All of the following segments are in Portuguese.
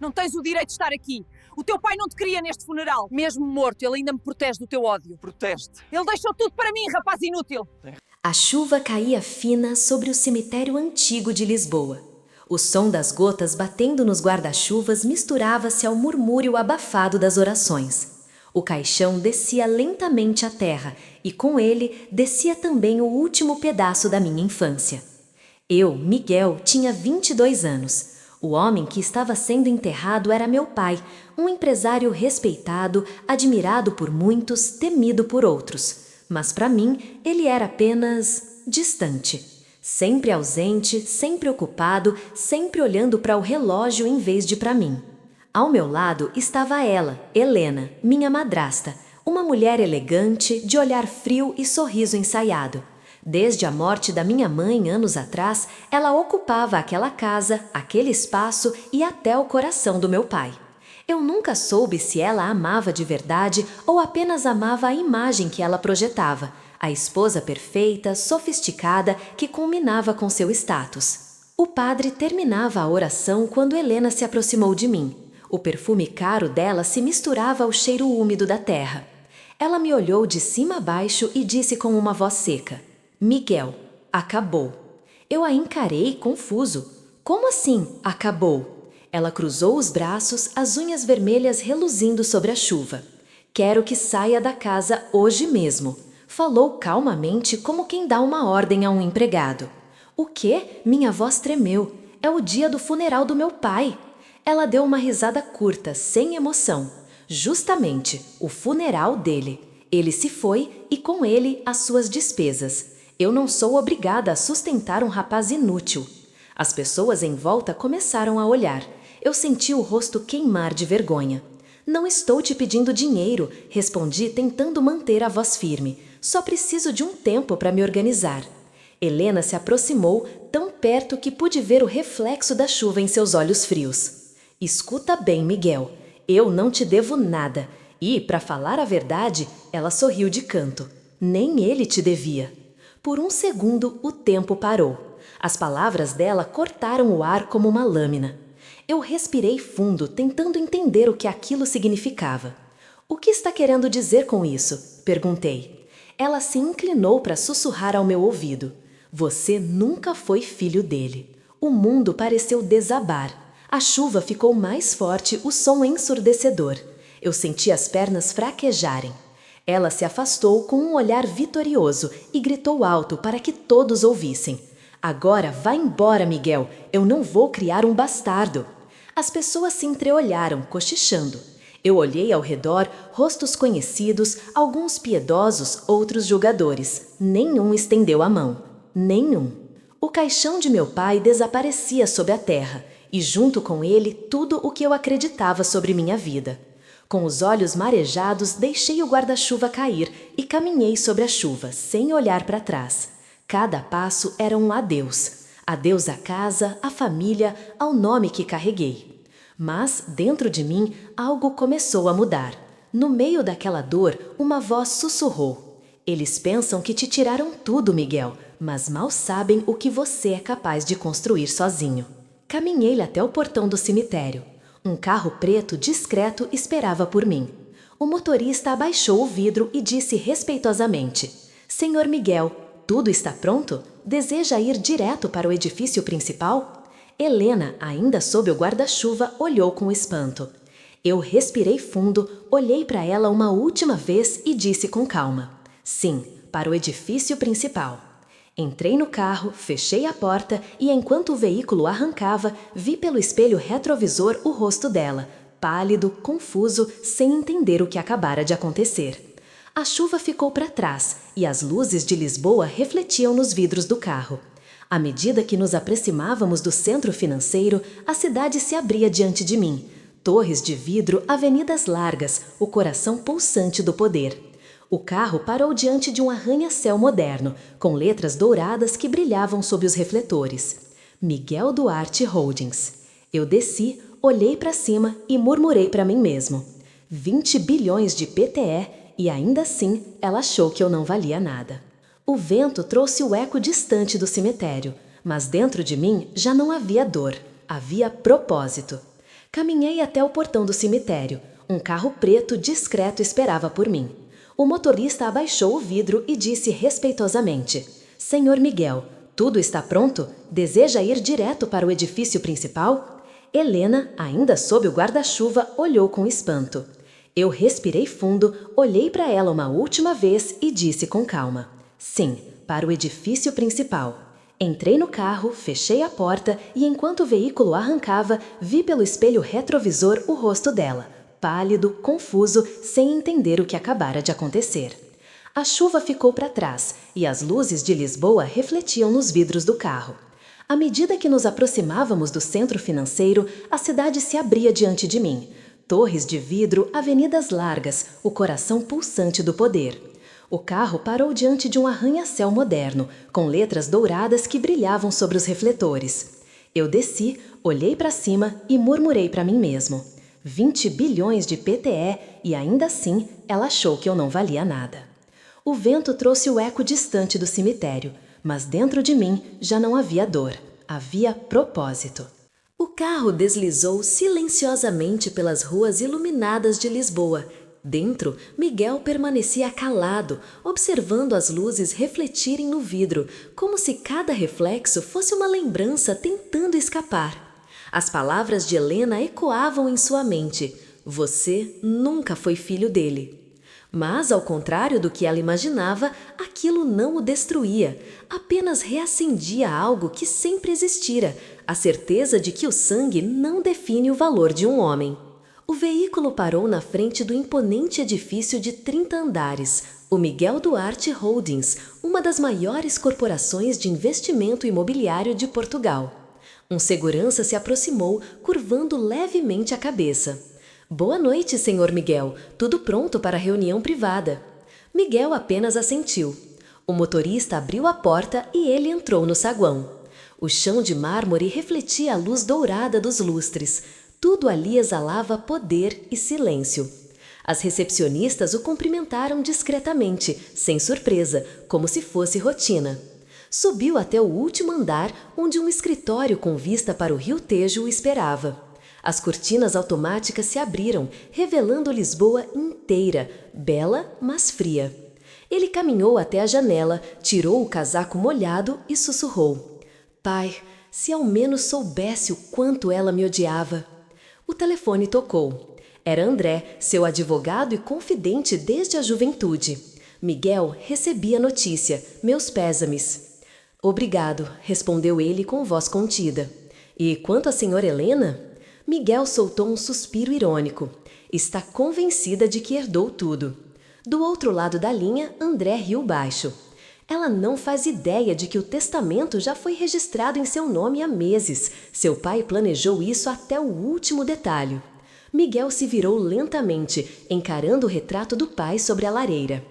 Não tens o direito de estar aqui. O teu pai não te queria neste funeral. Mesmo morto, ele ainda me protege do teu ódio. Proteste. Ele deixou tudo para mim, rapaz inútil. A chuva caía fina sobre o cemitério antigo de Lisboa. O som das gotas batendo nos guarda-chuvas misturava-se ao murmúrio abafado das orações. O caixão descia lentamente à terra e com ele descia também o último pedaço da minha infância. Eu, Miguel, tinha 22 anos. O homem que estava sendo enterrado era meu pai, um empresário respeitado, admirado por muitos, temido por outros. Mas para mim, ele era apenas distante. Sempre ausente, sempre ocupado, sempre olhando para o relógio em vez de para mim. Ao meu lado estava ela, Helena, minha madrasta, uma mulher elegante, de olhar frio e sorriso ensaiado. Desde a morte da minha mãe anos atrás, ela ocupava aquela casa, aquele espaço e até o coração do meu pai. Eu nunca soube se ela amava de verdade ou apenas amava a imagem que ela projetava, a esposa perfeita, sofisticada, que culminava com seu status. O padre terminava a oração quando Helena se aproximou de mim. O perfume caro dela se misturava ao cheiro úmido da terra. Ela me olhou de cima a baixo e disse com uma voz seca: Miguel, acabou. Eu a encarei confuso. Como assim, acabou? Ela cruzou os braços, as unhas vermelhas reluzindo sobre a chuva. Quero que saia da casa hoje mesmo. Falou calmamente como quem dá uma ordem a um empregado. O quê? Minha voz tremeu. É o dia do funeral do meu pai. Ela deu uma risada curta, sem emoção. Justamente, o funeral dele. Ele se foi e com ele as suas despesas. Eu não sou obrigada a sustentar um rapaz inútil. As pessoas em volta começaram a olhar. Eu senti o rosto queimar de vergonha. Não estou te pedindo dinheiro, respondi tentando manter a voz firme. Só preciso de um tempo para me organizar. Helena se aproximou, tão perto que pude ver o reflexo da chuva em seus olhos frios. Escuta bem, Miguel. Eu não te devo nada. E, para falar a verdade, ela sorriu de canto. Nem ele te devia. Por um segundo, o tempo parou. As palavras dela cortaram o ar como uma lâmina. Eu respirei fundo, tentando entender o que aquilo significava. O que está querendo dizer com isso? Perguntei. Ela se inclinou para sussurrar ao meu ouvido. Você nunca foi filho dele. O mundo pareceu desabar. A chuva ficou mais forte, o som ensurdecedor. Eu senti as pernas fraquejarem. Ela se afastou com um olhar vitorioso e gritou alto para que todos ouvissem. Agora vá embora, Miguel. Eu não vou criar um bastardo. As pessoas se entreolharam, cochichando. Eu olhei ao redor, rostos conhecidos, alguns piedosos, outros julgadores. Nenhum estendeu a mão. Nenhum. O caixão de meu pai desaparecia sob a terra, e junto com ele tudo o que eu acreditava sobre minha vida. Com os olhos marejados, deixei o guarda-chuva cair e caminhei sobre a chuva, sem olhar para trás. Cada passo era um adeus. Adeus à casa, à família, ao nome que carreguei. Mas, dentro de mim, algo começou a mudar. No meio daquela dor, uma voz sussurrou. Eles pensam que te tiraram tudo, Miguel, mas mal sabem o que você é capaz de construir sozinho. Caminhei até o portão do cemitério. Um carro preto discreto esperava por mim. O motorista abaixou o vidro e disse respeitosamente: Senhor Miguel, tudo está pronto? Deseja ir direto para o edifício principal? Helena, ainda sob o guarda-chuva, olhou com espanto. Eu respirei fundo, olhei para ela uma última vez e disse com calma: Sim, para o edifício principal. Entrei no carro, fechei a porta e, enquanto o veículo arrancava, vi pelo espelho retrovisor o rosto dela, pálido, confuso, sem entender o que acabara de acontecer. A chuva ficou para trás e as luzes de Lisboa refletiam nos vidros do carro. À medida que nos aproximávamos do centro financeiro, a cidade se abria diante de mim. Torres de vidro, avenidas largas, o coração pulsante do poder. O carro parou diante de um arranha-céu moderno, com letras douradas que brilhavam sob os refletores. Miguel Duarte Holdings. Eu desci, olhei para cima e murmurei para mim mesmo. 20 bilhões de PTE e ainda assim ela achou que eu não valia nada. O vento trouxe o eco distante do cemitério, mas dentro de mim já não havia dor, havia propósito. Caminhei até o portão do cemitério. Um carro preto discreto esperava por mim. O motorista abaixou o vidro e disse respeitosamente: Senhor Miguel, tudo está pronto? Deseja ir direto para o edifício principal? Helena, ainda sob o guarda-chuva, olhou com espanto. Eu respirei fundo, olhei para ela uma última vez e disse com calma: Sim, para o edifício principal. Entrei no carro, fechei a porta e, enquanto o veículo arrancava, vi pelo espelho retrovisor o rosto dela, pálido, confuso, sem entender o que acabara de acontecer. A chuva ficou para trás e as luzes de Lisboa refletiam nos vidros do carro. À medida que nos aproximávamos do centro financeiro, a cidade se abria diante de mim. Torres de vidro, avenidas largas, o coração pulsante do poder. O carro parou diante de um arranha-céu moderno, com letras douradas que brilhavam sobre os refletores. Eu desci, olhei para cima e murmurei para mim mesmo: 20 bilhões de PTE, e ainda assim ela achou que eu não valia nada. O vento trouxe o eco distante do cemitério, mas dentro de mim já não havia dor, havia propósito. O carro deslizou silenciosamente pelas ruas iluminadas de Lisboa. Dentro, Miguel permanecia calado, observando as luzes refletirem no vidro, como se cada reflexo fosse uma lembrança tentando escapar. As palavras de Helena ecoavam em sua mente: você nunca foi filho dele. Mas, ao contrário do que ela imaginava, aquilo não o destruía, apenas reacendia algo que sempre existira, a certeza de que o sangue não define o valor de um homem. O veículo parou na frente do imponente edifício de 30 andares, o Miguel Duarte Holdings, uma das maiores corporações de investimento imobiliário de Portugal. Um segurança se aproximou, curvando levemente a cabeça. Boa noite, senhor Miguel. Tudo pronto para a reunião privada. Miguel apenas assentiu. O motorista abriu a porta e ele entrou no saguão. O chão de mármore refletia a luz dourada dos lustres. Tudo ali exalava poder e silêncio. As recepcionistas o cumprimentaram discretamente, sem surpresa, como se fosse rotina. Subiu até o último andar, onde um escritório com vista para o Rio Tejo o esperava. As cortinas automáticas se abriram, revelando Lisboa inteira, bela, mas fria. Ele caminhou até a janela, tirou o casaco molhado e sussurrou: Pai, se ao menos soubesse o quanto ela me odiava. O telefone tocou. Era André, seu advogado e confidente desde a juventude. Miguel recebia a notícia: meus pésames. Obrigado, respondeu ele com voz contida. E quanto à senhora Helena? Miguel soltou um suspiro irônico. Está convencida de que herdou tudo. Do outro lado da linha, André riu baixo. Ela não faz ideia de que o testamento já foi registrado em seu nome há meses. Seu pai planejou isso até o último detalhe. Miguel se virou lentamente, encarando o retrato do pai sobre a lareira.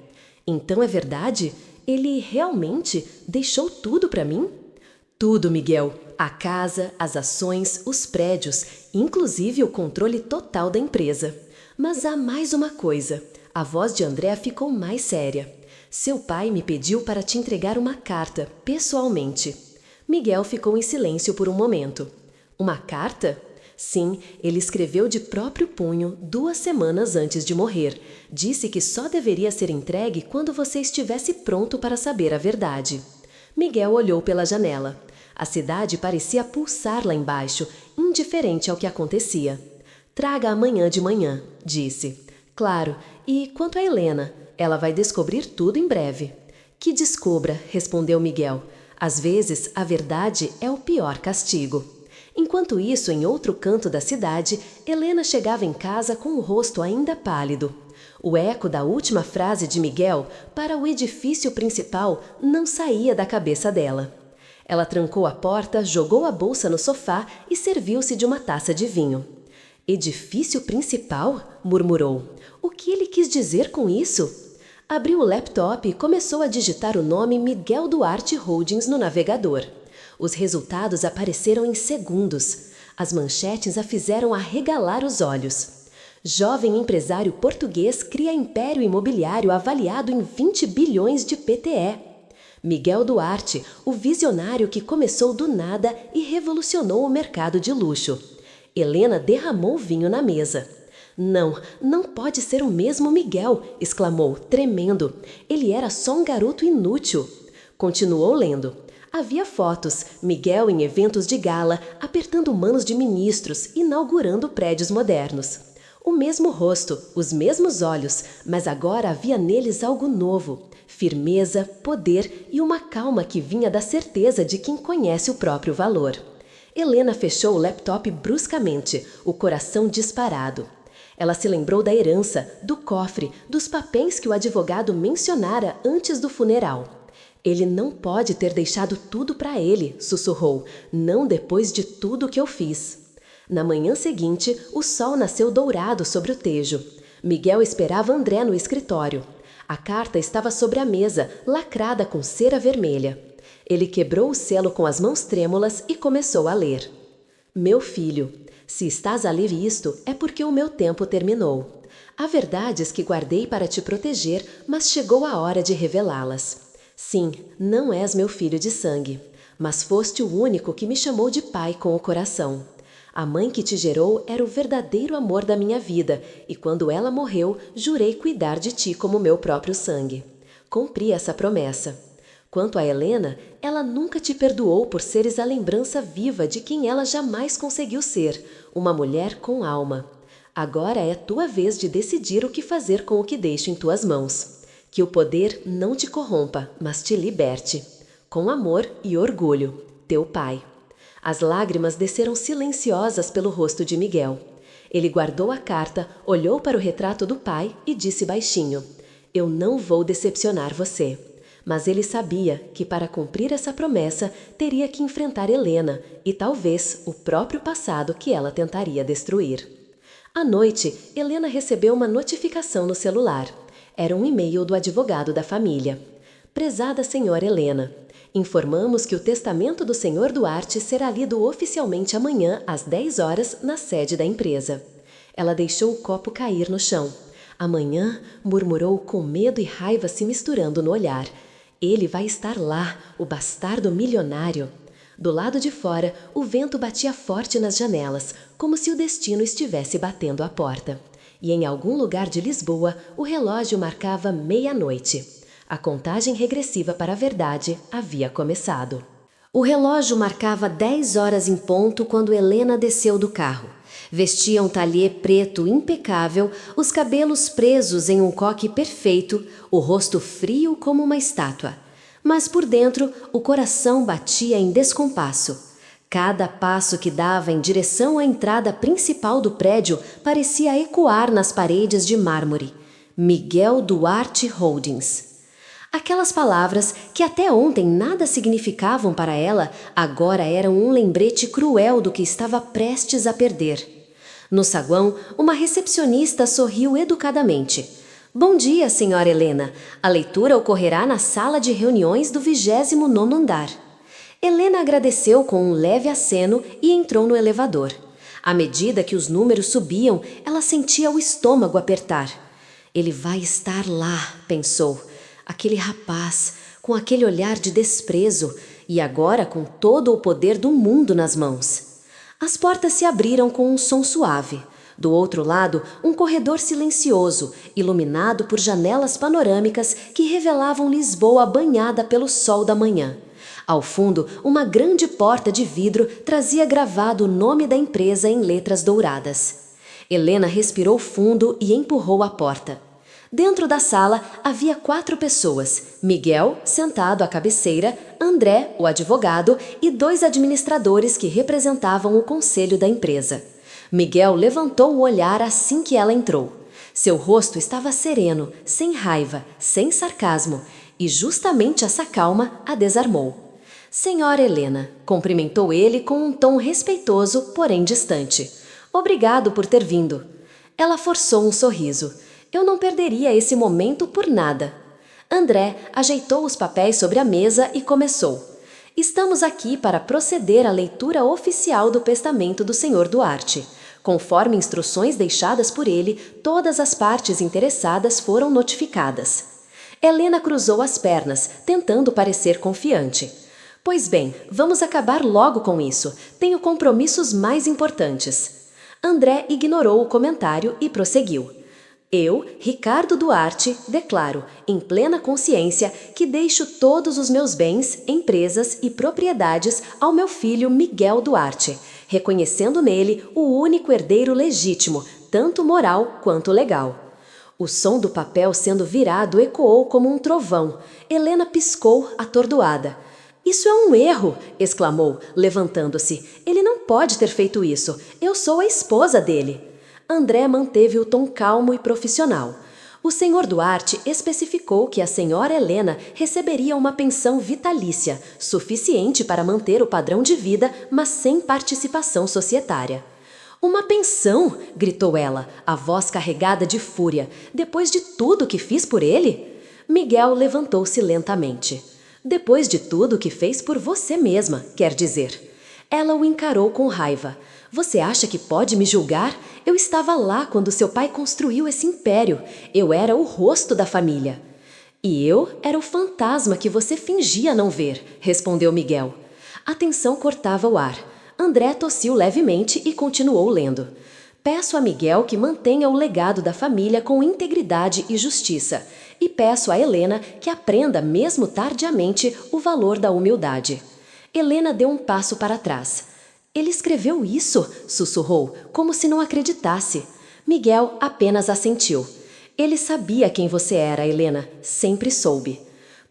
Então é verdade? Ele realmente deixou tudo para mim? Tudo, Miguel. A casa, as ações, os prédios, inclusive o controle total da empresa. Mas há mais uma coisa. A voz de André ficou mais séria. Seu pai me pediu para te entregar uma carta, pessoalmente. Miguel ficou em silêncio por um momento. Uma carta? Sim, ele escreveu de próprio punho 2 semanas antes de morrer. Disse que só deveria ser entregue quando você estivesse pronto para saber a verdade. Miguel olhou pela janela. A cidade parecia pulsar lá embaixo, indiferente ao que acontecia. Traga amanhã de manhã, disse. Claro, e quanto a Helena? Ela vai descobrir tudo em breve. Que descubra, respondeu Miguel. Às vezes, a verdade é o pior castigo. Enquanto isso, em outro canto da cidade, Helena chegava em casa com o rosto ainda pálido. O eco da última frase de Miguel para o edifício principal não saía da cabeça dela. Ela trancou a porta, jogou a bolsa no sofá e serviu-se de uma taça de vinho. Edifício principal? Murmurou. O que ele quis dizer com isso? Abriu o laptop e começou a digitar o nome Miguel Duarte Holdings no navegador. Os resultados apareceram em segundos. As manchetes a fizeram arregalar os olhos. Jovem empresário português cria império imobiliário avaliado em 20 bilhões de PTE. Miguel Duarte, o visionário que começou do nada e revolucionou o mercado de luxo. Helena derramou vinho na mesa. Não, não pode ser o mesmo Miguel, exclamou, tremendo. Ele era só um garoto inútil. Continuou lendo. Havia fotos, Miguel em eventos de gala, apertando manos de ministros, inaugurando prédios modernos. O mesmo rosto, os mesmos olhos, mas agora havia neles algo novo. Firmeza, poder e uma calma que vinha da certeza de quem conhece o próprio valor. Helena fechou o laptop bruscamente, o coração disparado. Ela se lembrou da herança, do cofre, dos papéis que o advogado mencionara antes do funeral. Ele não pode ter deixado tudo para ele, sussurrou, não depois de tudo que eu fiz. Na manhã seguinte, o sol nasceu dourado sobre o tejo. Miguel esperava André no escritório. A carta estava sobre a mesa, lacrada com cera vermelha. Ele quebrou o selo com as mãos trêmulas e começou a ler. Meu filho, se estás a ler isto, é porque o meu tempo terminou. Há verdades que guardei para te proteger, mas chegou a hora de revelá-las. Sim, não és meu filho de sangue, mas foste o único que me chamou de pai com o coração. A mãe que te gerou era o verdadeiro amor da minha vida, e quando ela morreu, jurei cuidar de ti como meu próprio sangue. Cumpri essa promessa. Quanto a Helena, ela nunca te perdoou por seres a lembrança viva de quem ela jamais conseguiu ser, uma mulher com alma. Agora é tua vez de decidir o que fazer com o que deixo em tuas mãos. Que o poder não te corrompa, mas te liberte. Com amor e orgulho, teu pai. As lágrimas desceram silenciosas pelo rosto de Miguel. Ele guardou a carta, olhou para o retrato do pai e disse baixinho: Eu não vou decepcionar você. Mas ele sabia que para cumprir essa promessa teria que enfrentar Helena e talvez o próprio passado que ela tentaria destruir. À noite, Helena recebeu uma notificação no celular. Era um e-mail do advogado da família. Prezada senhora Helena, informamos que o testamento do senhor Duarte será lido oficialmente amanhã às 10 horas na sede da empresa. Ela deixou o copo cair no chão. Amanhã, murmurou com medo e raiva se misturando no olhar. Ele vai estar lá, o bastardo milionário. Do lado de fora, o vento batia forte nas janelas, como se o destino estivesse batendo à porta. E em algum lugar de Lisboa, o relógio marcava meia-noite. A contagem regressiva para a verdade havia começado. O relógio marcava 10 horas em ponto quando Helena desceu do carro. Vestia um taillé preto impecável, os cabelos presos em um coque perfeito, o rosto frio como uma estátua. Mas por dentro, o coração batia em descompasso. Cada passo que dava em direção à entrada principal do prédio parecia ecoar nas paredes de mármore. Miguel Duarte Holdings. Aquelas palavras, que até ontem nada significavam para ela, agora eram um lembrete cruel do que estava prestes a perder. No saguão, uma recepcionista sorriu educadamente. Bom dia, senhora Helena. A leitura ocorrerá na sala de reuniões do 29º andar. Helena agradeceu com um leve aceno e entrou no elevador. À medida que os números subiam, ela sentia o estômago apertar. Ele vai estar lá, pensou. Aquele rapaz, com aquele olhar de desprezo, e agora com todo o poder do mundo nas mãos. As portas se abriram com um som suave. Do outro lado, um corredor silencioso, iluminado por janelas panorâmicas que revelavam Lisboa banhada pelo sol da manhã. Ao fundo, uma grande porta de vidro trazia gravado o nome da empresa em letras douradas. Helena respirou fundo e empurrou a porta. Dentro da sala havia 4 pessoas, Miguel, sentado à cabeceira, André, o advogado, e 2 administradores que representavam o conselho da empresa. Miguel levantou o olhar assim que ela entrou. Seu rosto estava sereno, sem raiva, sem sarcasmo, e justamente essa calma a desarmou. Senhora Helena, cumprimentou ele com um tom respeitoso, porém distante. Obrigado por ter vindo. Ela forçou um sorriso. Eu não perderia esse momento por nada. André ajeitou os papéis sobre a mesa e começou. Estamos aqui para proceder à leitura oficial do testamento do Sr. Duarte. Conforme instruções deixadas por ele, todas as partes interessadas foram notificadas. Helena cruzou as pernas, tentando parecer confiante. Pois bem, vamos acabar logo com isso. Tenho compromissos mais importantes. André ignorou o comentário e prosseguiu. Eu, Ricardo Duarte, declaro, em plena consciência, que deixo todos os meus bens, empresas e propriedades ao meu filho Miguel Duarte, reconhecendo nele o único herdeiro legítimo, tanto moral quanto legal. O som do papel sendo virado ecoou como um trovão. Helena piscou, atordoada. Isso é um erro, exclamou, levantando-se. Ele não pode ter feito isso. Eu sou a esposa dele. André manteve o tom calmo e profissional. O senhor Duarte especificou que a senhora Helena receberia uma pensão vitalícia, suficiente para manter o padrão de vida, mas sem participação societária. Uma pensão! Gritou ela, a voz carregada de fúria. Depois de tudo que fiz por ele? Miguel levantou-se lentamente. Depois de tudo que fez por você mesma, quer dizer. Ela o encarou com raiva. Você acha que pode me julgar? Eu estava lá quando seu pai construiu esse império. Eu era o rosto da família. E eu era o fantasma que você fingia não ver, respondeu Miguel. A tensão cortava o ar. André tossiu levemente e continuou lendo. Peço a Miguel que mantenha o legado da família com integridade e justiça. E peço a Helena que aprenda, mesmo tardiamente, o valor da humildade. Helena deu um passo para trás. Ele escreveu isso? Sussurrou, como se não acreditasse. Miguel apenas assentiu. Ele sabia quem você era, Helena. Sempre soube.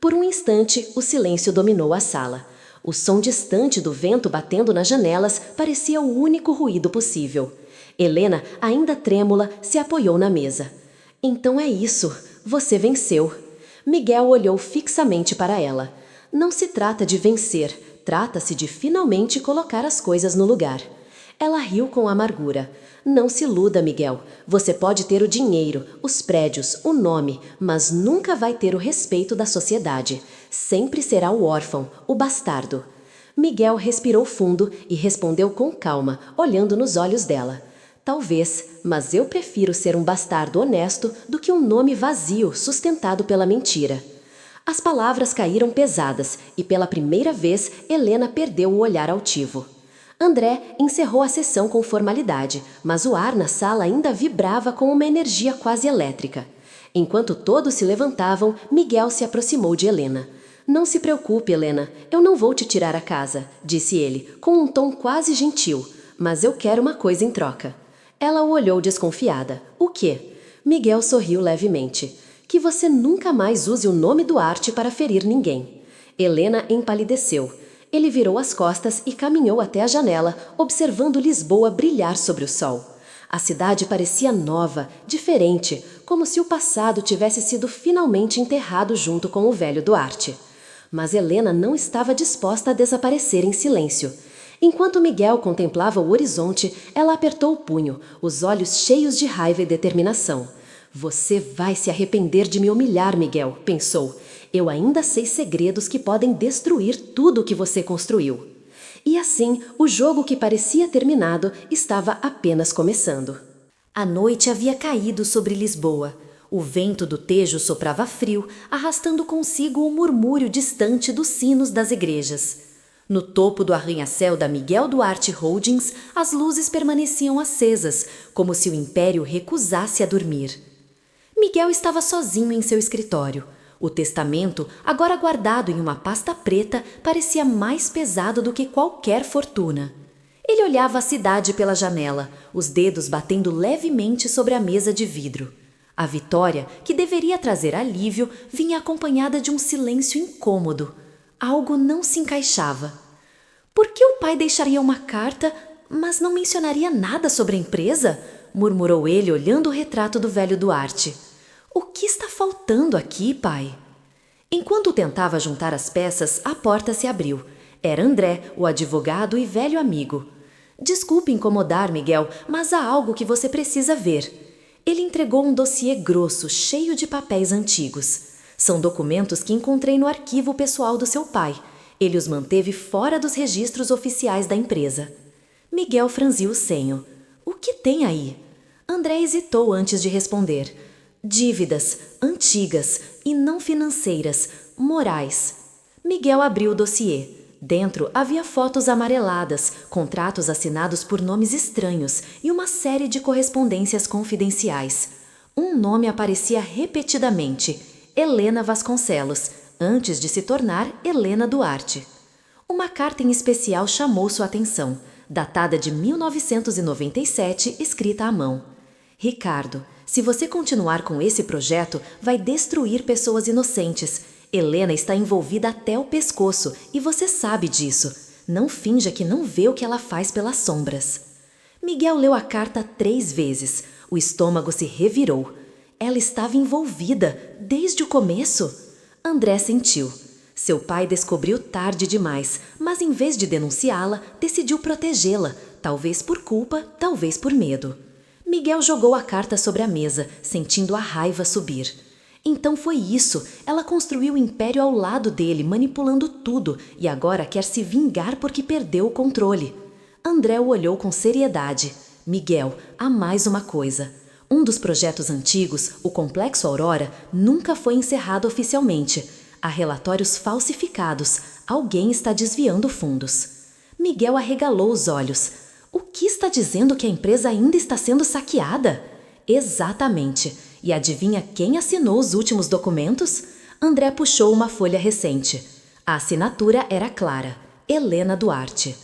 Por um instante, o silêncio dominou a sala. O som distante do vento batendo nas janelas parecia o único ruído possível. Helena, ainda trêmula, se apoiou na mesa. Então é isso. Você venceu. Miguel olhou fixamente para ela. Não se trata de vencer. Trata-se de finalmente colocar as coisas no lugar. Ela riu com amargura. Não se iluda, Miguel. Você pode ter o dinheiro, os prédios, o nome, mas nunca vai ter o respeito da sociedade. Sempre será o órfão, o bastardo. Miguel respirou fundo e respondeu com calma, olhando nos olhos dela. Talvez, mas eu prefiro ser um bastardo honesto do que um nome vazio sustentado pela mentira. As palavras caíram pesadas e, pela primeira vez, Helena perdeu o olhar altivo. André encerrou a sessão com formalidade, mas o ar na sala ainda vibrava com uma energia quase elétrica. Enquanto todos se levantavam, Miguel se aproximou de Helena. Não se preocupe, Helena, eu não vou te tirar a casa, disse ele, com um tom quase gentil, mas eu quero uma coisa em troca. Ela o olhou desconfiada. O quê? Miguel sorriu levemente. Que você nunca mais use o nome Duarte para ferir ninguém. Helena empalideceu. Ele virou as costas e caminhou até a janela, observando Lisboa brilhar sobre o sol. A cidade parecia nova, diferente, como se o passado tivesse sido finalmente enterrado junto com o velho Duarte. Mas Helena não estava disposta a desaparecer em silêncio. Enquanto Miguel contemplava o horizonte, ela apertou o punho, os olhos cheios de raiva e determinação. Você vai se arrepender de me humilhar, Miguel, pensou. Eu ainda sei segredos que podem destruir tudo o que você construiu. E assim, o jogo que parecia terminado estava apenas começando. A noite havia caído sobre Lisboa. O vento do Tejo soprava frio, arrastando consigo o murmúrio distante dos sinos das igrejas. No topo do arranha-céu da Miguel Duarte Holdings, as luzes permaneciam acesas, como se o império recusasse a dormir. Miguel estava sozinho em seu escritório. O testamento, agora guardado em uma pasta preta, parecia mais pesado do que qualquer fortuna. Ele olhava a cidade pela janela, os dedos batendo levemente sobre a mesa de vidro. A vitória, que deveria trazer alívio, vinha acompanhada de um silêncio incômodo. Algo não se encaixava. Por que o pai deixaria uma carta, mas não mencionaria nada sobre a empresa? Murmurou ele, olhando o retrato do velho Duarte. O que está faltando aqui, pai? Enquanto tentava juntar as peças, a porta se abriu. Era André, o advogado e velho amigo. Desculpe incomodar, Miguel, mas há algo que você precisa ver. Ele entregou um dossiê grosso, cheio de papéis antigos. São documentos que encontrei no arquivo pessoal do seu pai. Ele os manteve fora dos registros oficiais da empresa. Miguel franziu o senho. O que tem aí? André hesitou antes de responder. Dívidas, antigas e não financeiras, morais. Miguel abriu o dossiê. Dentro havia fotos amareladas, contratos assinados por nomes estranhos e uma série de correspondências confidenciais. Um nome aparecia repetidamente: Helena Vasconcelos, antes de se tornar Helena Duarte. Uma carta em especial chamou sua atenção, datada de 1997, escrita à mão. Ricardo, se você continuar com esse projeto, vai destruir pessoas inocentes. Helena está envolvida até o pescoço e você sabe disso. Não finja que não vê o que ela faz pelas sombras. Miguel leu a carta 3 vezes. O estômago se revirou. Ela estava envolvida, desde o começo. André sentiu. Seu pai descobriu tarde demais, mas em vez de denunciá-la, decidiu protegê-la, talvez por culpa, talvez por medo. Miguel jogou a carta sobre a mesa, sentindo a raiva subir. Então foi isso, ela construiu o império ao lado dele, manipulando tudo, e agora quer se vingar porque perdeu o controle. André o olhou com seriedade. Miguel, há mais uma coisa. Um dos projetos antigos, o Complexo Aurora, nunca foi encerrado oficialmente. Há relatórios falsificados. Alguém está desviando fundos. Miguel arregalou os olhos. O que está dizendo que a empresa ainda está sendo saqueada? Exatamente. E adivinha quem assinou os últimos documentos? André puxou uma folha recente. A assinatura era clara: Helena Duarte.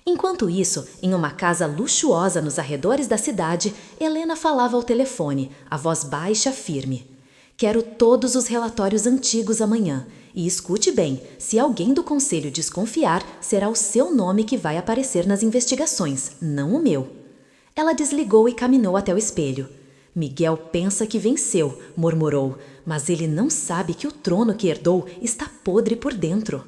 Enquanto isso, em uma casa luxuosa nos arredores da cidade, Helena falava ao telefone, a voz baixa, firme. Quero todos os relatórios antigos amanhã. E escute bem, se alguém do conselho desconfiar, será o seu nome que vai aparecer nas investigações, não o meu. Ela desligou e caminhou até o espelho. Miguel pensa que venceu, murmurou, mas ele não sabe que o trono que herdou está podre por dentro.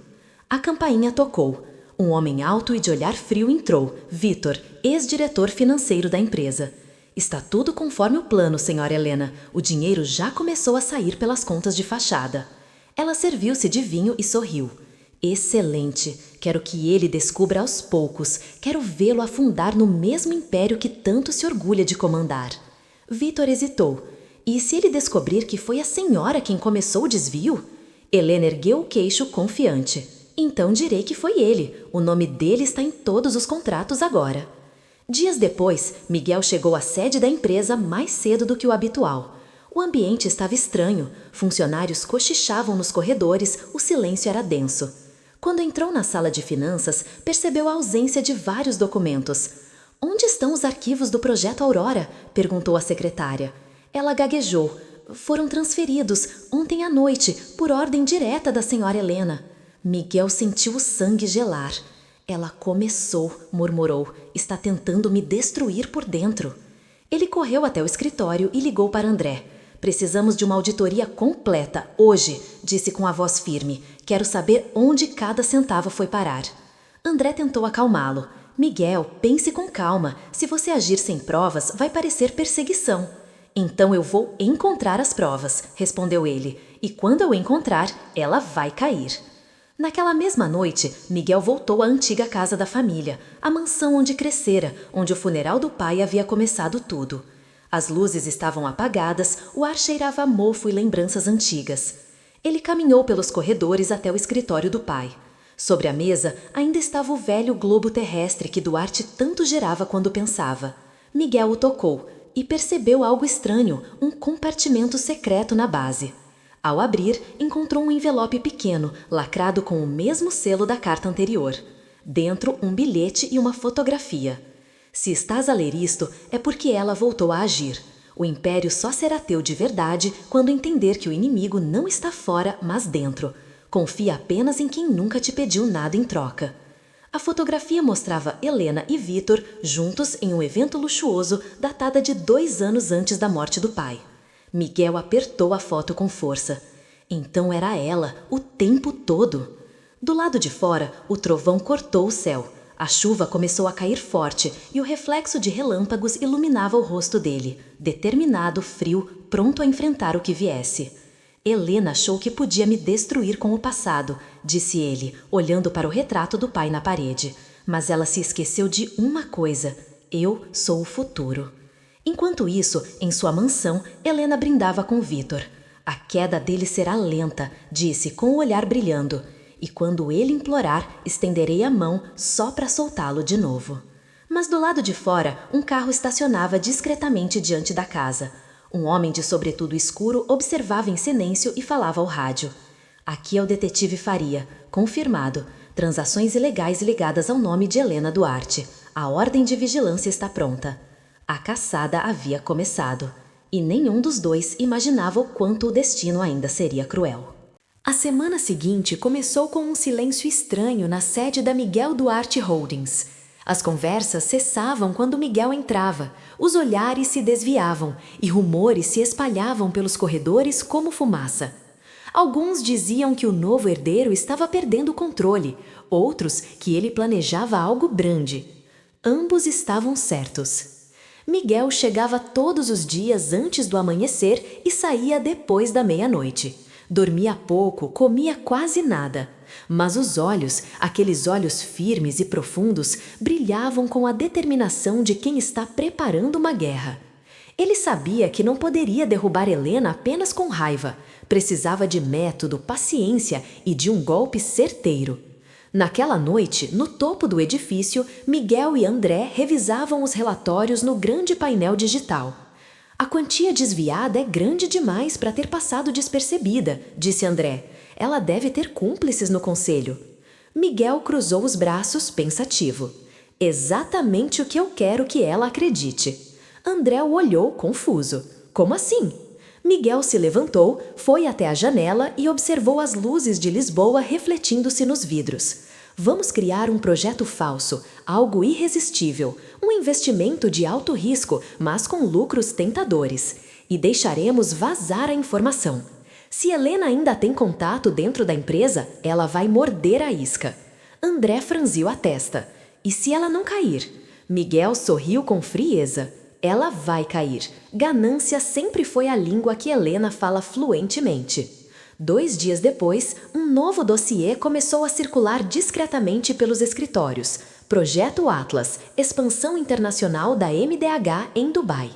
A campainha tocou. Um homem alto e de olhar frio entrou, Vitor, ex-diretor financeiro da empresa. Está tudo conforme o plano, senhora Helena. O dinheiro já começou a sair pelas contas de fachada. Ela serviu-se de vinho e sorriu. Excelente. Quero que ele descubra aos poucos. Quero vê-lo afundar no mesmo império que tanto se orgulha de comandar. Vitor hesitou. E se ele descobrir que foi a senhora quem começou o desvio? Helena ergueu o queixo confiante. Então direi que foi ele. O nome dele está em todos os contratos agora. Dias depois, Miguel chegou à sede da empresa mais cedo do que o habitual. O ambiente estava estranho. Funcionários cochichavam nos corredores, o silêncio era denso. Quando entrou na sala de finanças, percebeu a ausência de vários documentos. Onde estão os arquivos do projeto Aurora? Perguntou a secretária. Ela gaguejou. Foram transferidos ontem à noite, por ordem direta da senhora Helena. Miguel sentiu o sangue gelar. Ela começou, murmurou. Está tentando me destruir por dentro. Ele correu até o escritório e ligou para André. Precisamos de uma auditoria completa, hoje, disse com a voz firme. Quero saber onde cada centavo foi parar. André tentou acalmá-lo. Miguel, pense com calma. Se você agir sem provas, vai parecer perseguição. Então eu vou encontrar as provas, respondeu ele. E quando eu encontrar, ela vai cair. Naquela mesma noite, Miguel voltou à antiga casa da família, a mansão onde crescera, onde o funeral do pai havia começado tudo. As luzes estavam apagadas, o ar cheirava a mofo e lembranças antigas. Ele caminhou pelos corredores até o escritório do pai. Sobre a mesa ainda estava o velho globo terrestre que Duarte tanto gerava quando pensava. Miguel o tocou e percebeu algo estranho, um compartimento secreto na base. Ao abrir, encontrou um envelope pequeno, lacrado com o mesmo selo da carta anterior. Dentro, um bilhete e uma fotografia. Se estás a ler isto, é porque ela voltou a agir. O império só será teu de verdade quando entender que o inimigo não está fora, mas dentro. Confia apenas em quem nunca te pediu nada em troca. A fotografia mostrava Helena e Vitor juntos em um evento luxuoso datada de 2 anos antes da morte do pai. Miguel apertou a foto com força. Então era ela, o tempo todo. Do lado de fora, o trovão cortou o céu. A chuva começou a cair forte e o reflexo de relâmpagos iluminava o rosto dele, determinado, frio, pronto a enfrentar o que viesse. Helena achou que podia me destruir com o passado, disse ele, olhando para o retrato do pai na parede. Mas ela se esqueceu de uma coisa: eu sou o futuro. Enquanto isso, em sua mansão, Helena brindava com Vitor. A queda dele será lenta, disse com o olhar brilhando. e quando ele implorar, estenderei a mão só para soltá-lo de novo. Mas do lado de fora, um carro estacionava discretamente diante da casa. Um homem de sobretudo escuro observava em silêncio e falava ao rádio. Aqui é o detetive Faria. Confirmado. Transações ilegais ligadas ao nome de Helena Duarte. A ordem de vigilância está pronta. A caçada havia começado. E nenhum dos dois imaginava o quanto o destino ainda seria cruel. A semana seguinte começou com um silêncio estranho na sede da Miguel Duarte Holdings. As conversas cessavam quando Miguel entrava, os olhares se desviavam e rumores se espalhavam pelos corredores como fumaça. Alguns diziam que o novo herdeiro estava perdendo o controle, outros que ele planejava algo grande. Ambos estavam certos. Miguel chegava todos os dias antes do amanhecer e saía depois da meia-noite. Dormia pouco, comia quase nada. Mas os olhos, aqueles olhos firmes e profundos, brilhavam com a determinação de quem está preparando uma guerra. Ele sabia que não poderia derrubar Helena apenas com raiva. Precisava de método, paciência e de um golpe certeiro. Naquela noite, no topo do edifício, Miguel e André revisavam os relatórios no grande painel digital. A quantia desviada é grande demais para ter passado despercebida, disse André. Ela deve ter cúmplices no conselho. Miguel cruzou os braços, pensativo. Exatamente o que eu quero que ela acredite. André o olhou, confuso. Como assim? Miguel se levantou, foi até a janela e observou as luzes de Lisboa refletindo-se nos vidros. Vamos criar um projeto falso, algo irresistível, um investimento de alto risco, mas com lucros tentadores. E deixaremos vazar a informação. Se Helena ainda tem contato dentro da empresa, ela vai morder a isca. André franziu a testa. E se ela não cair? Miguel sorriu com frieza. Ela vai cair. Ganância sempre foi a língua que Helena fala fluentemente. 2 dias depois, um novo dossiê começou a circular discretamente pelos escritórios. Projeto Atlas, expansão internacional da MDH em Dubai.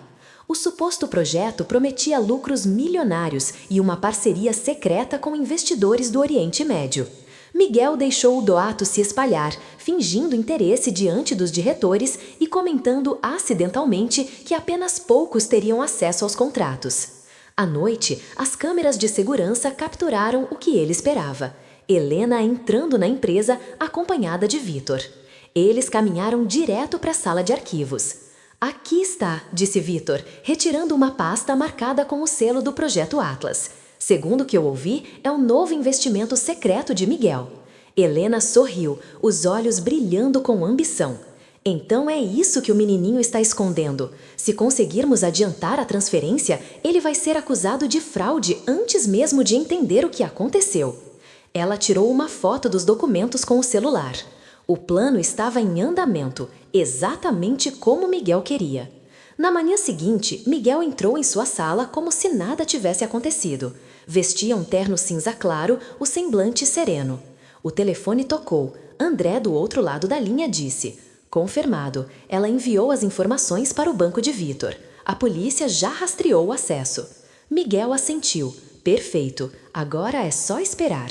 O suposto projeto prometia lucros milionários e uma parceria secreta com investidores do Oriente Médio. Miguel deixou o boato se espalhar, fingindo interesse diante dos diretores e comentando acidentalmente que apenas poucos teriam acesso aos contratos. À noite, as câmeras de segurança capturaram o que ele esperava. Helena entrando na empresa acompanhada de Vitor. Eles caminharam direto para a sala de arquivos. Aqui está, disse Vitor, retirando uma pasta marcada com o selo do Projeto Atlas. Segundo o que eu ouvi, é um novo investimento secreto de Miguel. Helena sorriu, os olhos brilhando com ambição. Então é isso que o menininho está escondendo. Se conseguirmos adiantar a transferência, ele vai ser acusado de fraude antes mesmo de entender o que aconteceu. Ela tirou uma foto dos documentos com o celular. O plano estava em andamento, exatamente como Miguel queria. Na manhã seguinte, Miguel entrou em sua sala como se nada tivesse acontecido. Vestia um terno cinza claro, o semblante sereno. O telefone tocou. André, do outro lado da linha, disse: confirmado. Ela enviou as informações para o banco de Vitor. A polícia já rastreou o acesso. Miguel assentiu. Perfeito. Agora é só esperar.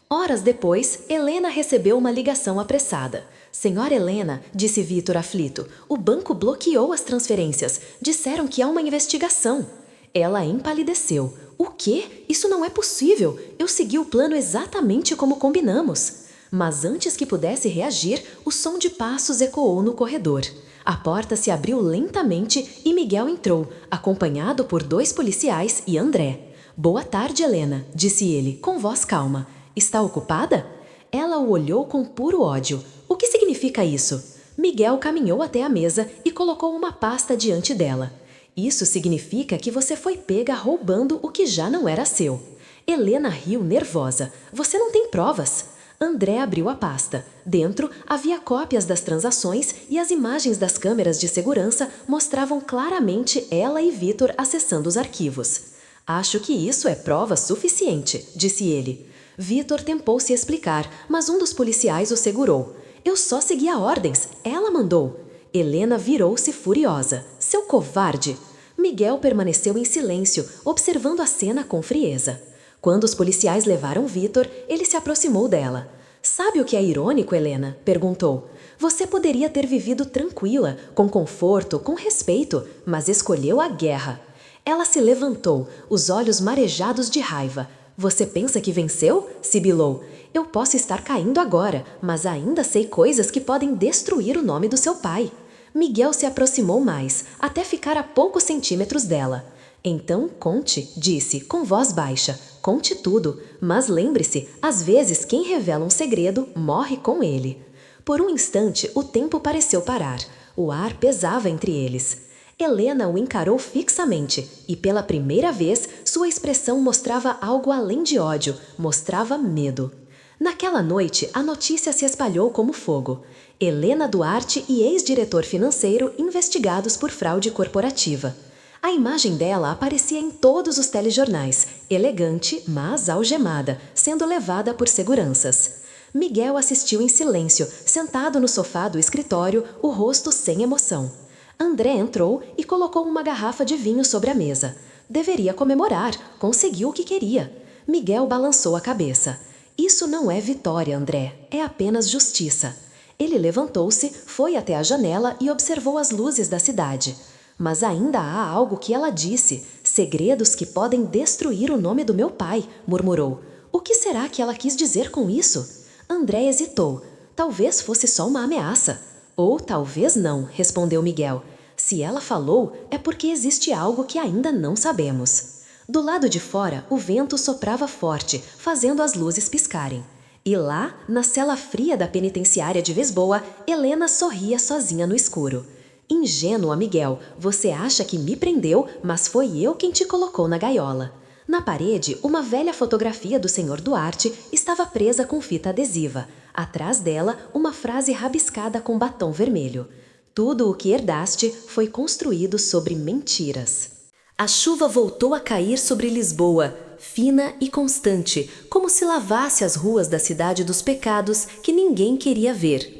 Horas depois, Helena recebeu uma ligação apressada. Senhora Helena, disse Vitor aflito, o banco bloqueou as transferências. Disseram que há uma investigação. Ela empalideceu. O quê? Isso não é possível. Eu segui o plano exatamente como combinamos. Mas antes que pudesse reagir, o som de passos ecoou no corredor. A porta se abriu lentamente e Miguel entrou, acompanhado por 2 policiais e André. Boa tarde, Helena, disse ele, com voz calma. Está ocupada? Ela o olhou com puro ódio. O que significa isso? Miguel caminhou até a mesa e colocou uma pasta diante dela. Isso significa que você foi pega roubando o que já não era seu. Helena riu nervosa. Você não tem provas. André abriu a pasta. Dentro havia cópias das transações e as imagens das câmeras de segurança mostravam claramente ela e Vitor acessando os arquivos. Acho que isso é prova suficiente, disse ele. Vitor tentou se explicar, mas um dos policiais o segurou. Eu só seguia ordens. Ela mandou. Helena virou-se furiosa. Seu covarde! Miguel permaneceu em silêncio, observando a cena com frieza. Quando os policiais levaram Vitor, ele se aproximou dela. Sabe o que é irônico, Helena? Perguntou. Você poderia ter vivido tranquila, com conforto, com respeito, mas escolheu a guerra. Ela se levantou, os olhos marejados de raiva. Você pensa que venceu? Sibilou. Eu posso estar caindo agora, mas ainda sei coisas que podem destruir o nome do seu pai. Miguel se aproximou mais, até ficar a poucos centímetros dela. Então conte, disse, com voz baixa. Conte tudo, mas lembre-se, às vezes quem revela um segredo morre com ele. Por um instante, o tempo pareceu parar. O ar pesava entre eles. Helena o encarou fixamente e, pela primeira vez, sua expressão mostrava algo além de ódio, mostrava medo. Naquela noite, a notícia se espalhou como fogo. Helena Duarte e ex-diretor financeiro investigados por fraude corporativa. A imagem dela aparecia em todos os telejornais, elegante, mas algemada, sendo levada por seguranças. Miguel assistiu em silêncio, sentado no sofá do escritório, o rosto sem emoção. André entrou e colocou uma garrafa de vinho sobre a mesa. Deveria comemorar, conseguiu o que queria. Miguel balançou a cabeça. Isso não é vitória, André, é apenas justiça. Ele levantou-se, foi até a janela e observou as luzes da cidade. Mas ainda há algo que ela disse, segredos que podem destruir o nome do meu pai, murmurou. O que será que ela quis dizer com isso? André hesitou. Talvez fosse só uma ameaça. Ou talvez não, respondeu Miguel. Se ela falou, é porque existe algo que ainda não sabemos. Do lado de fora, o vento soprava forte, fazendo as luzes piscarem. E lá, na cela fria da penitenciária de Lisboa, Helena sorria sozinha no escuro. Ingênua, Miguel, você acha que me prendeu, mas foi eu quem te colocou na gaiola. Na parede, uma velha fotografia do Sr. Duarte estava presa com fita adesiva. Atrás dela, uma frase rabiscada com batom vermelho. Tudo o que herdaste foi construído sobre mentiras. A chuva voltou a cair sobre Lisboa, fina e constante, como se lavasse as ruas da cidade dos pecados que ninguém queria ver.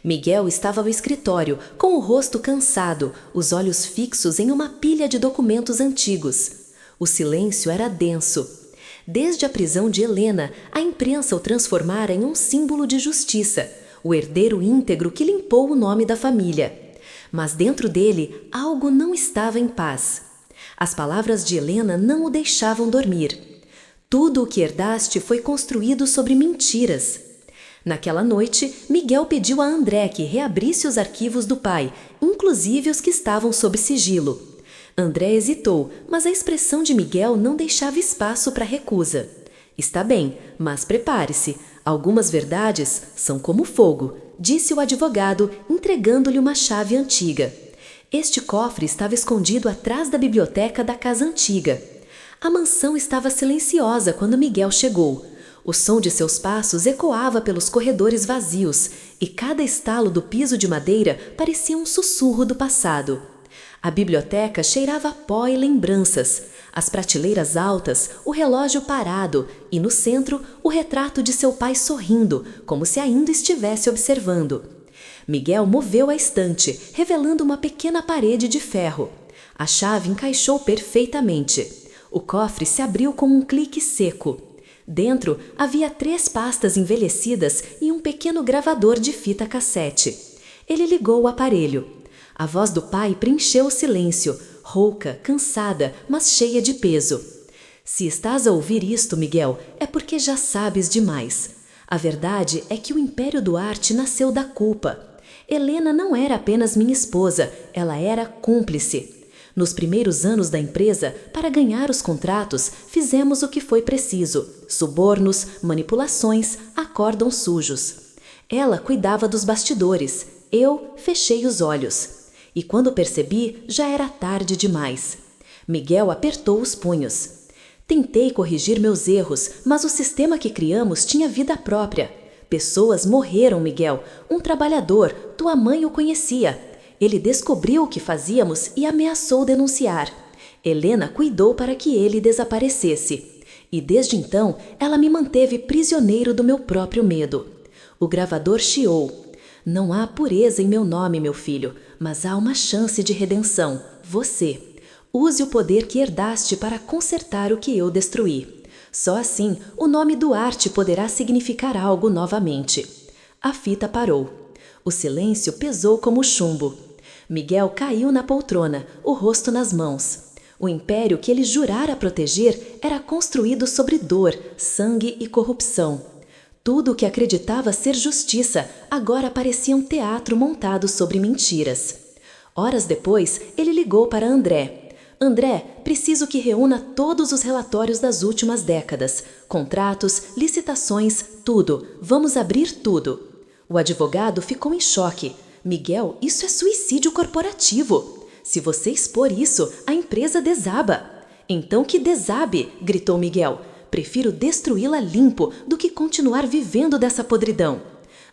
Miguel estava ao escritório, com o rosto cansado, os olhos fixos em uma pilha de documentos antigos. O silêncio era denso. Desde a prisão de Helena, a imprensa o transformara em um símbolo de justiça, o herdeiro íntegro que limpou o nome da família. Mas dentro dele, algo não estava em paz. As palavras de Helena não o deixavam dormir. Tudo o que herdaste foi construído sobre mentiras. Naquela noite, Miguel pediu a André que reabrisse os arquivos do pai, inclusive os que estavam sob sigilo. André hesitou, mas a expressão de Miguel não deixava espaço para recusa. Está bem, mas prepare-se. Algumas verdades são como fogo, disse o advogado, entregando-lhe uma chave antiga. Este cofre estava escondido atrás da biblioteca da casa antiga. A mansão estava silenciosa quando Miguel chegou. O som de seus passos ecoava pelos corredores vazios e cada estalo do piso de madeira parecia um sussurro do passado. A biblioteca cheirava a pó e lembranças, as prateleiras altas, o relógio parado e, no centro, o retrato de seu pai sorrindo, como se ainda estivesse observando. Miguel moveu a estante, revelando uma pequena parede de ferro. A chave encaixou perfeitamente. O cofre se abriu com um clique seco. Dentro havia 3 pastas envelhecidas e um pequeno gravador de fita cassete. Ele ligou o aparelho. A voz do pai preencheu o silêncio, rouca, cansada, mas cheia de peso. Se estás a ouvir isto, Miguel, é porque já sabes demais. A verdade é que o Império Duarte nasceu da culpa. Helena não era apenas minha esposa, ela era cúmplice. Nos primeiros anos da empresa, para ganhar os contratos, fizemos o que foi preciso: subornos, manipulações, acórdãos sujos. Ela cuidava dos bastidores, eu fechei os olhos. E quando percebi, já era tarde demais. Miguel apertou os punhos. Tentei corrigir meus erros, mas o sistema que criamos tinha vida própria. Pessoas morreram, Miguel. Um trabalhador, tua mãe o conhecia. Ele descobriu o que fazíamos e ameaçou denunciar. Helena cuidou para que ele desaparecesse. E desde então, ela me manteve prisioneiro do meu próprio medo. O gravador chiou. Não há pureza em meu nome, meu filho, mas há uma chance de redenção, você. Use o poder que herdaste para consertar o que eu destruí. Só assim o nome Duarte poderá significar algo novamente. A fita parou. O silêncio pesou como chumbo. Miguel caiu na poltrona, o rosto nas mãos. O império que ele jurara proteger era construído sobre dor, sangue e corrupção. Tudo o que acreditava ser justiça agora parecia um teatro montado sobre mentiras. Horas depois, ele ligou para André. André, preciso que reúna todos os relatórios das últimas décadas. Contratos, licitações, tudo. Vamos abrir tudo. O advogado ficou em choque. Miguel, isso é suicídio corporativo. Se você expor isso, a empresa desaba. Então que desabe, gritou Miguel. Prefiro destruí-la limpo do que continuar vivendo dessa podridão.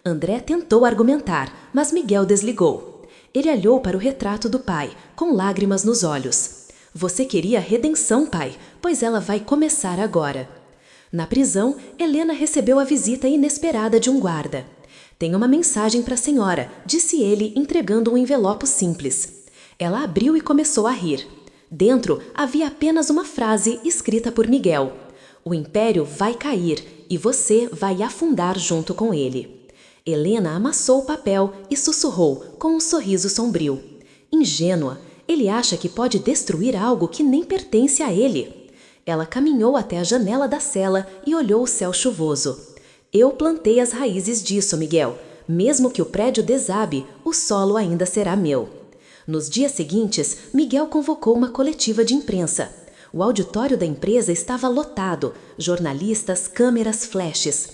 André tentou argumentar, mas Miguel desligou. Ele olhou para o retrato do pai, com lágrimas nos olhos. Você queria redenção, pai, pois ela vai começar agora. Na prisão, Helena recebeu a visita inesperada de um guarda. Tenho uma mensagem para a senhora, disse ele, entregando um envelope simples. Ela abriu e começou a rir. Dentro havia apenas uma frase escrita por Miguel. O império vai cair e você vai afundar junto com ele. Helena amassou o papel e sussurrou, com um sorriso sombrio. Ingênua, ele acha que pode destruir algo que nem pertence a ele. Ela caminhou até a janela da cela e olhou o céu chuvoso. Eu plantei as raízes disso, Miguel. Mesmo que o prédio desabe, o solo ainda será meu. Nos dias seguintes, Miguel convocou uma coletiva de imprensa. O auditório da empresa estava lotado, jornalistas, câmeras, flashes.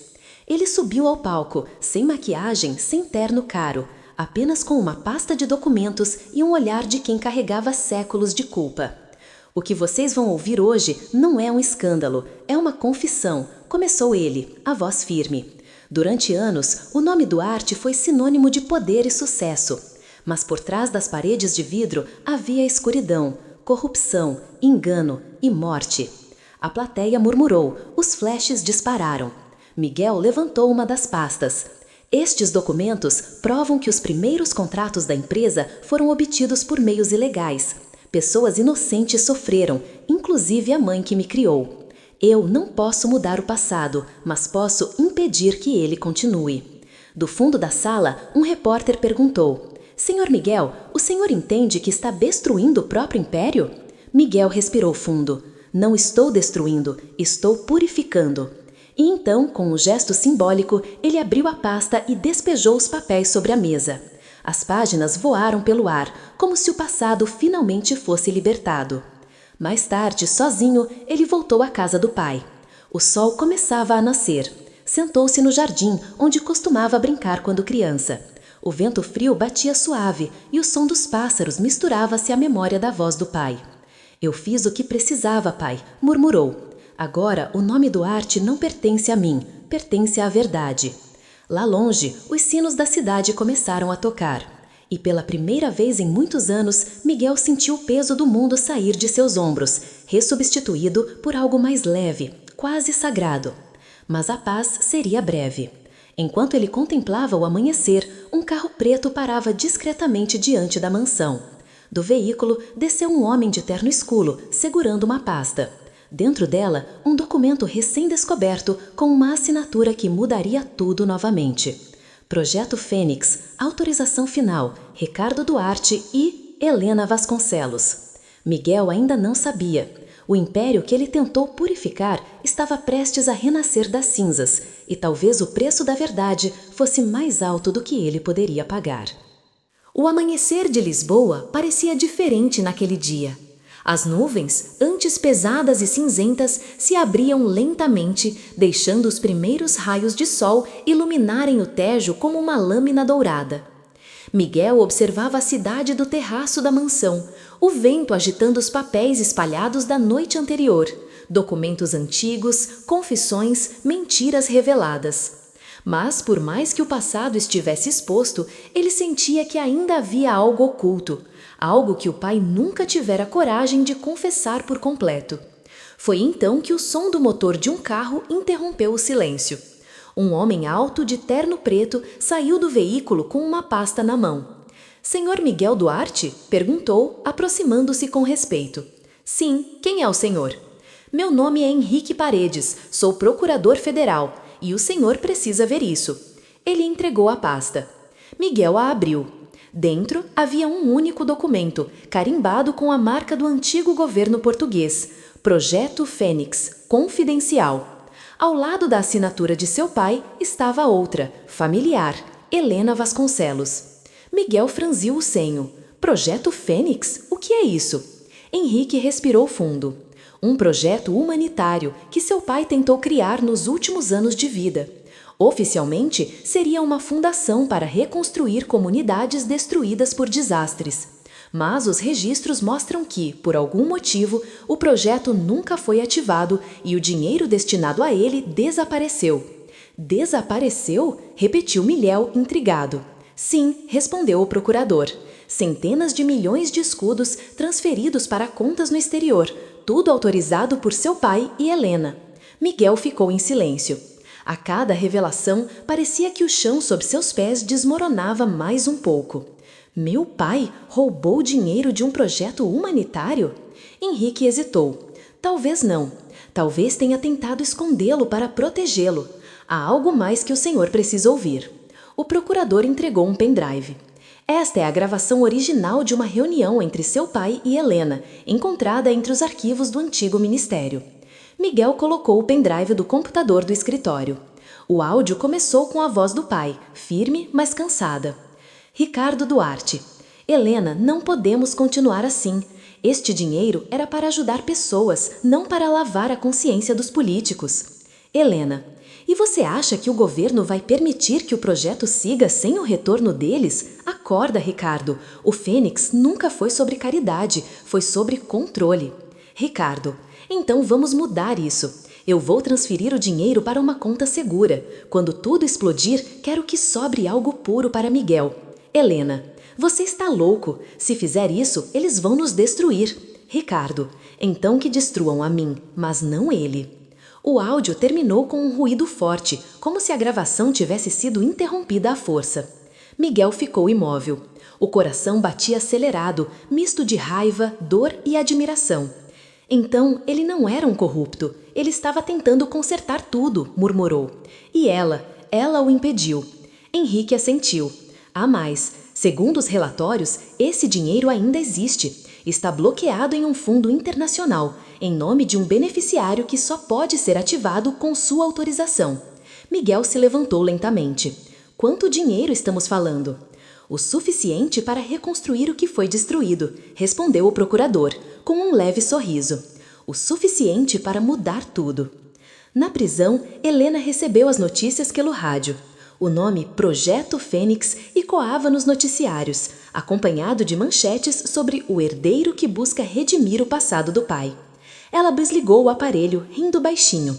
Ele subiu ao palco, sem maquiagem, sem terno caro, apenas com uma pasta de documentos e um olhar de quem carregava séculos de culpa. O que vocês vão ouvir hoje não é um escândalo, é uma confissão, começou ele, a voz firme. Durante anos, o nome Duarte foi sinônimo de poder e sucesso. Mas por trás das paredes de vidro havia escuridão, corrupção, engano e morte. A plateia murmurou, os flashes dispararam. Miguel levantou uma das pastas. Estes documentos provam que os primeiros contratos da empresa foram obtidos por meios ilegais. Pessoas inocentes sofreram, inclusive a mãe que me criou. Eu não posso mudar o passado, mas posso impedir que ele continue. Do fundo da sala, um repórter perguntou: Senhor Miguel, o senhor entende que está destruindo o próprio império? Miguel respirou fundo. Não estou destruindo, estou purificando. E então, com um gesto simbólico, ele abriu a pasta e despejou os papéis sobre a mesa. As páginas voaram pelo ar, como se o passado finalmente fosse libertado. Mais tarde, sozinho, ele voltou à casa do pai. O sol começava a nascer. Sentou-se no jardim, onde costumava brincar quando criança. O vento frio batia suave e o som dos pássaros misturava-se à memória da voz do pai. Eu fiz o que precisava, pai, murmurou. Agora o nome Duarte não pertence a mim, pertence à verdade. Lá longe, os sinos da cidade começaram a tocar. E pela primeira vez em muitos anos, Miguel sentiu o peso do mundo sair de seus ombros, ressubstituído por algo mais leve, quase sagrado. Mas a paz seria breve. Enquanto ele contemplava o amanhecer, um carro preto parava discretamente diante da mansão. Do veículo, desceu um homem de terno escuro, segurando uma pasta. Dentro dela, um documento recém-descoberto com uma assinatura que mudaria tudo novamente. Projeto Fênix, autorização final, Ricardo Duarte e Helena Vasconcelos. Miguel ainda não sabia. O império que ele tentou purificar estava prestes a renascer das cinzas, e talvez o preço da verdade fosse mais alto do que ele poderia pagar. O amanhecer de Lisboa parecia diferente naquele dia. As nuvens, antes pesadas e cinzentas, se abriam lentamente, deixando os primeiros raios de sol iluminarem o Tejo como uma lâmina dourada. Miguel observava a cidade do terraço da mansão, o vento agitando os papéis espalhados da noite anterior, documentos antigos, confissões, mentiras reveladas. Mas, por mais que o passado estivesse exposto, ele sentia que ainda havia algo oculto, algo que o pai nunca tivera coragem de confessar por completo. Foi então que o som do motor de um carro interrompeu o silêncio. Um homem alto de terno preto saiu do veículo com uma pasta na mão. Senhor Miguel Duarte? Perguntou, aproximando-se com respeito. Sim, quem é o senhor? Meu nome é Henrique Paredes, sou procurador federal e o senhor precisa ver isso. Ele entregou a pasta. Miguel a abriu. Dentro havia um único documento, carimbado com a marca do antigo governo português, Projeto Fênix, confidencial. Ao lado da assinatura de seu pai estava outra, familiar, Helena Vasconcelos. Miguel franziu o senho. Projeto Fênix? O que é isso? Henrique respirou fundo. Um projeto humanitário que seu pai tentou criar nos últimos anos de vida. Oficialmente, seria uma fundação para reconstruir comunidades destruídas por desastres. Mas os registros mostram que, por algum motivo, o projeto nunca foi ativado e o dinheiro destinado a ele desapareceu. Desapareceu? Repetiu Miguel, intrigado. Sim, respondeu o procurador. Centenas de milhões de escudos transferidos para contas no exterior, tudo autorizado por seu pai e Helena. Miguel ficou em silêncio. A cada revelação, parecia que o chão sob seus pés desmoronava mais um pouco. Meu pai roubou dinheiro de um projeto humanitário? Henrique hesitou. Talvez não. Talvez tenha tentado escondê-lo para protegê-lo. Há algo mais que o senhor precisa ouvir. O procurador entregou um pendrive. Esta é a gravação original de uma reunião entre seu pai e Helena, encontrada entre os arquivos do antigo ministério. Miguel colocou o pendrive do computador do escritório. O áudio começou com a voz do pai, firme, mas cansada. Ricardo Duarte. Helena, não podemos continuar assim. Este dinheiro era para ajudar pessoas, não para lavar a consciência dos políticos. Helena. E você acha que o governo vai permitir que o projeto siga sem o retorno deles? Acorda, Ricardo. O Fênix nunca foi sobre caridade, foi sobre controle. Ricardo. Então vamos mudar isso. Eu vou transferir o dinheiro para uma conta segura. Quando tudo explodir, quero que sobre algo puro para Miguel. Helena. Você está louco. Se fizer isso, eles vão nos destruir. Ricardo. Então que destruam a mim, mas não ele. O áudio terminou com um ruído forte, como se a gravação tivesse sido interrompida à força. Miguel ficou imóvel. O coração batia acelerado, misto de raiva, dor e admiração. Então, ele não era um corrupto. Ele estava tentando consertar tudo, murmurou. E ela o impediu. Henrique assentiu. Há mais. Segundo os relatórios, esse dinheiro ainda existe. Está bloqueado em um fundo internacional, em nome de um beneficiário que só pode ser ativado com sua autorização. Miguel se levantou lentamente. Quanto dinheiro estamos falando? O suficiente para reconstruir o que foi destruído, respondeu o procurador, com um leve sorriso. O suficiente para mudar tudo. Na prisão, Helena recebeu as notícias pelo rádio. O nome Projeto Fênix ecoava nos noticiários, acompanhado de manchetes sobre o herdeiro que busca redimir o passado do pai. Ela desligou o aparelho, rindo baixinho.